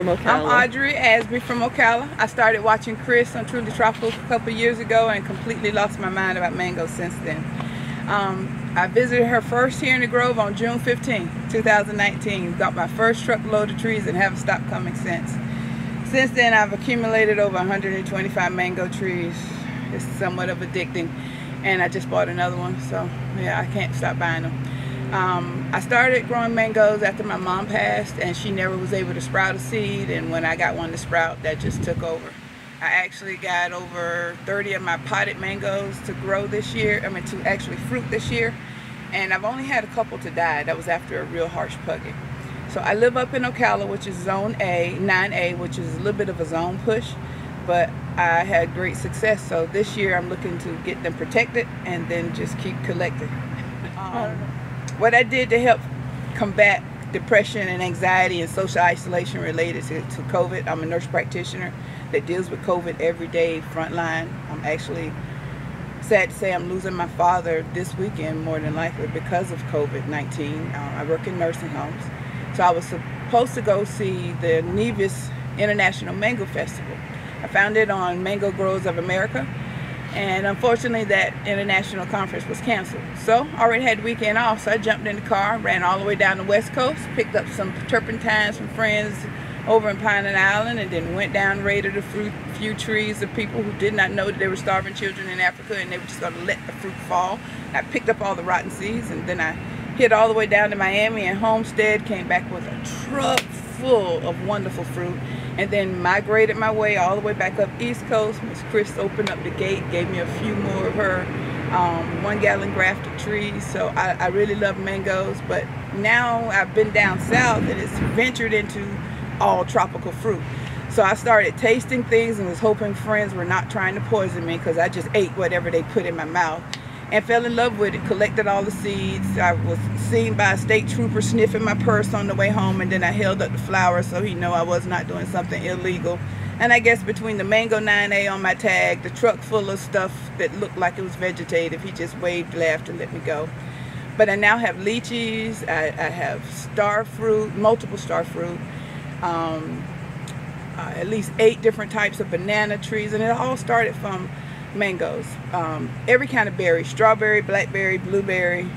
From I'm Ocala. Audrey from Ocala. I started watching Chris on Truly Tropical a couple years ago and completely lost my mind about mangoes since then. I visited her first here in the Grove on June 15, 2019. Got my first truckload of trees and haven't stopped coming since. Since then, I've accumulated over 125 mango trees. It's somewhat of addicting, and I just bought another one, so yeah, I can't stop buying them. I started growing mangoes after my mom passed, and she never was able to sprout a seed, and when I got one to sprout, that just took over. I actually got over 30 of my potted mangoes to grow this year, to actually fruit this year, and I've only had a couple to die. That was after a real harsh pugging. So I live up in Ocala, which is zone A, 9A, which is a little bit of a zone push, but I had great success. So this year I'm looking to get them protected and then just keep collecting. What I did to help combat depression and anxiety and social isolation related to COVID, I'm a nurse practitioner that deals with COVID every day, frontline. I'm actually sad to say I'm losing my father this weekend more than likely because of COVID-19. I work in nursing homes. So I was supposed to go see the Nevis International Mango Festival. I found it on Mango Growers of America, and unfortunately that international conference was canceled. So I already had the weekend off, so I jumped in the car, ran all the way down the West Coast, picked up some turpentines from friends over in Pine Island, and then went down and raided a few trees of people who did not know that there were starving children in Africa and they were just going to let the fruit fall. I picked up all the rotten seeds, and then I hit all the way down to Miami and Homestead, came back with a truck full of wonderful fruit, and then migrated my way all the way back up East Coast. Miss Chris opened up the gate, gave me a few more of her 1 gallon grafted trees. So I really love mangoes, but now I've been down south and it's ventured into all tropical fruit. So I started tasting things and was hoping friends were not trying to poison me, because I just ate whatever they put in my mouth and fell in love with it. Collected all the seeds. I was seen by a state trooper sniffing my purse on the way home, and then I held up the flowers so he knew I was not doing something illegal. And I guess between the Mango 9A on my tag, the truck full of stuff that looked like it was vegetative, he just waved, laughed, and let me go. But I now have lychees, I have star fruit, multiple star fruit, at least 8 different types of banana trees, and it all started from mangoes. Every kind of berry, strawberry, blackberry, blueberry.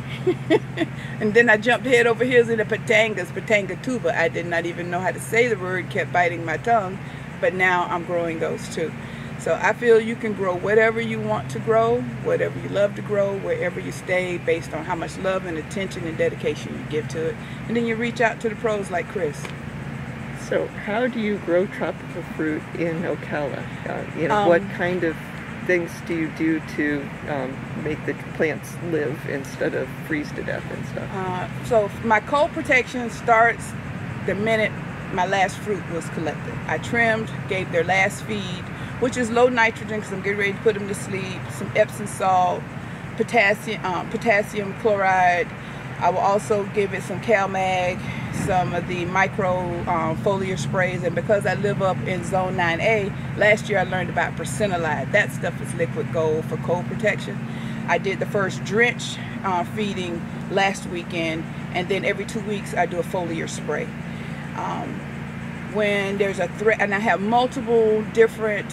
And then I jumped head over heels into patangas, patanga tuba. I did not even know how to say the word, kept biting my tongue, but now I'm growing those too. So I feel you can grow whatever you want to grow, whatever you love to grow, wherever you stay, based on how much love and attention and dedication you give to it. And then you reach out to the pros like Chris. So how do you grow tropical fruit in Ocala? What kind of things do you do to make the plants live instead of freeze to death and stuff? So my cold protection starts the minute my last fruit was collected. I trimmed, gave their last feed, which is low nitrogen because I'm getting ready to put them to sleep, some Epsom salt, potassium chloride. I will also give it some CalMag, some of the micro foliar sprays, and because I live up in zone 9A, last year I learned about percentolide. That stuff is liquid gold for cold protection. I did the first drench feeding last weekend, and then every 2 weeks I do a foliar spray. When there's a threat, and I have multiple different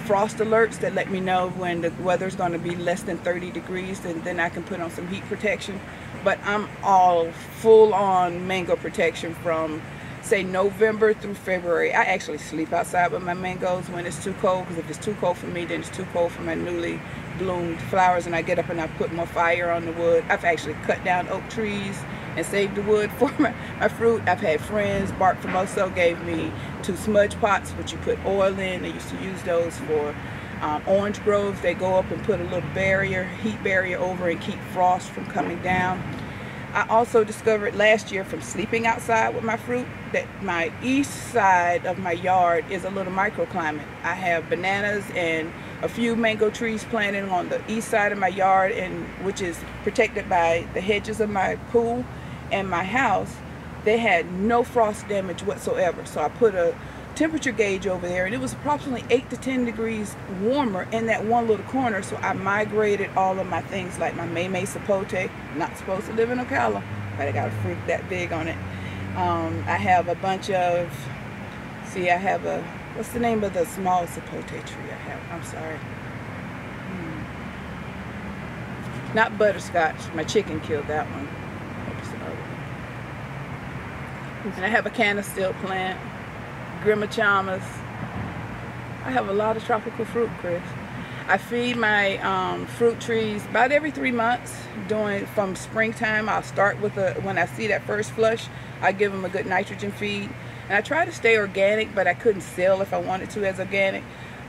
frost alerts that let me know when the weather's going to be less than 30 degrees, and then I can put on some heat protection. But I'm all full on mango protection from say November through February. I actually sleep outside with my mangoes when it's too cold, because if it's too cold for me, then it's too cold for my newly bloomed flowers, and I get up and I put more fire on the wood. I've actually cut down oak trees and saved the wood for my fruit. I've had friends, Bart Formoso gave me 2 smudge pots which you put oil in. They used to use those for orange groves. They go up and put a little barrier, heat barrier over, and keep frost from coming down. I also discovered last year from sleeping outside with my fruit that my east side of my yard is a little microclimate. I have bananas and a few mango trees planted on the east side of my yard, and which is protected by the hedges of my pool and my house. They had no frost damage whatsoever. So I put a temperature gauge over there, and it was approximately 8 to 10 degrees warmer in that one little corner. So I migrated all of my things, like my Maymay sapote, not supposed to live in Ocala, but I got a fruit that big on it. I have a bunch of See, I have a, what's the name of the small sapote tree I have? I'm sorry. Not butterscotch. My chicken killed that one. And I have a canister plant, grimichamas. I have a lot of tropical fruit, Chris. I feed my fruit trees about every 3 months. From springtime, I'll start with when I see that first flush, I give them a good nitrogen feed. And I try to stay organic, but I couldn't sell if I wanted to as organic.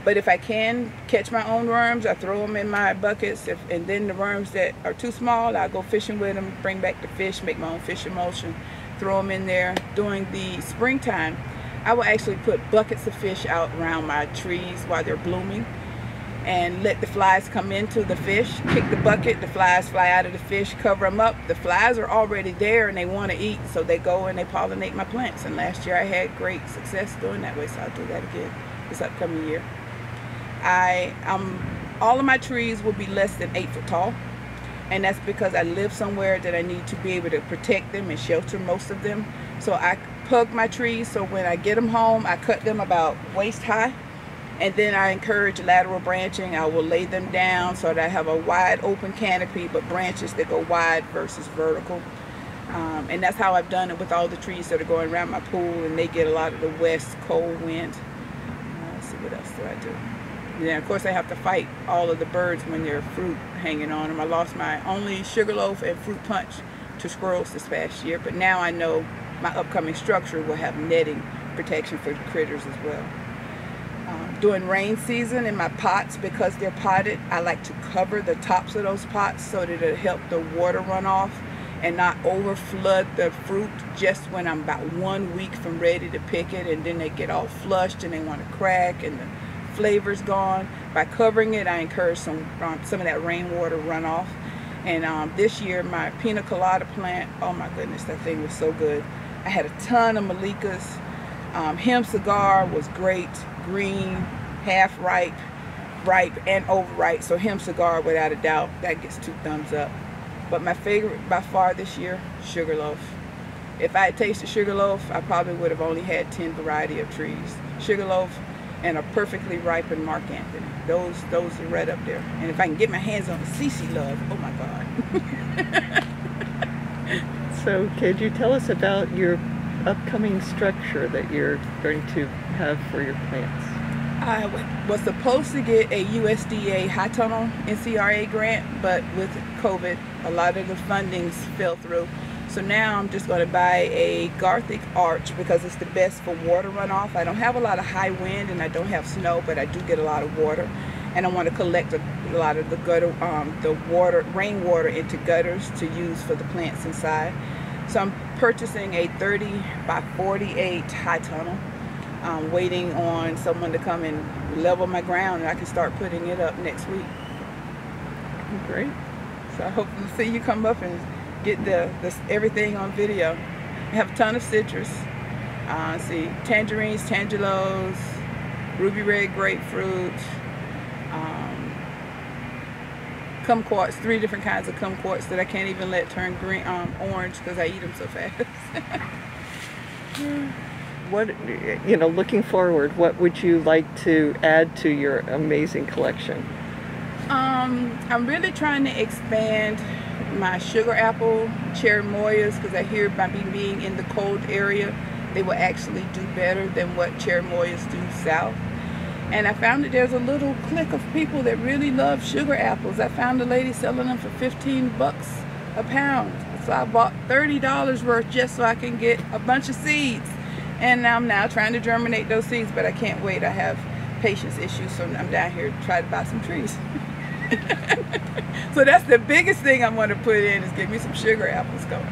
But if I can catch my own worms, I throw them in my buckets. And then the worms that are too small, I go fishing with them, bring back the fish, make my own fish emulsion, throw them in there. During the springtime, I will actually put buckets of fish out around my trees while they're blooming and let the flies come into the fish, kick the bucket, the flies fly out of the fish, cover them up. The flies are already there and they want to eat, so they go and they pollinate my plants. And last year I had great success doing that way, so I'll do that again this upcoming year. All of my trees will be less than 8 foot tall, and that's because I live somewhere that I need to be able to protect them and shelter most of them. So I hug my trees, so when I get them home, I cut them about waist high, and then I encourage lateral branching. I will lay them down so that I have a wide open canopy, but branches that go wide versus vertical. And that's how I've done it with all the trees that are going around my pool, and they get a lot of the west cold wind. Let's see, what else do I do? And then of course I have to fight all of the birds when there's fruit hanging on them. I lost my only sugarloaf and fruit punch to squirrels this past year, but now I know my upcoming structure will have netting protection for the critters as well. During rain season in my pots, because they're potted, I like to cover the tops of those pots so that it'll help the water run off and not over flood the fruit just when I'm about 1 week from ready to pick it, and then they get all flushed and they want to crack and the flavor's gone. By covering it, I encourage some of that rainwater runoff. And this year my pina colada plant, oh my goodness, that thing was so good. I had a ton of Malikas. Hem cigar was great, green, half ripe, ripe, and overripe. So hem cigar, without a doubt, that gets 2 thumbs up. But my favorite by far this year, sugarloaf. If I had tasted sugarloaf, I probably would have only had 10 variety of trees. Sugarloaf and a perfectly ripened Mark Anthony. Those are right up there. And if I can get my hands on the CC Love, oh my God. So could you tell us about your upcoming structure that you're going to have for your plants? I was supposed to get a USDA high tunnel NCRA grant, but with COVID, a lot of the fundings fell through. So now I'm just going to buy a Gothic arch because it's the best for water runoff. I don't have a lot of high wind and I don't have snow, but I do get a lot of water. And I want to collect a lot of the gutter, rainwater into gutters to use for the plants inside. So I'm purchasing a 30 by 48 high tunnel. I'm waiting on someone to come and level my ground, and I can start putting it up next week. Great. So I hope to see you come up and get everything on video. I have a ton of citrus. See, tangerines, tangelos, ruby red grapefruit, kumquats, 3 different kinds of kumquats that I can't even let turn green, orange because I eat them so fast. What, looking forward, what would you like to add to your amazing collection? I'm really trying to expand my sugar apple cherimoyas because I hear by being in the cold area, they will actually do better than what cherimoyas do south. And I found that there's a little clique of people that really love sugar apples. I found a lady selling them for 15 bucks a pound. So I bought $30 worth just so I can get a bunch of seeds. And I'm now trying to germinate those seeds, but I can't wait. I have patience issues, so I'm down here to try to buy some trees. So that's the biggest thing I want to put in, is get me some sugar apples going.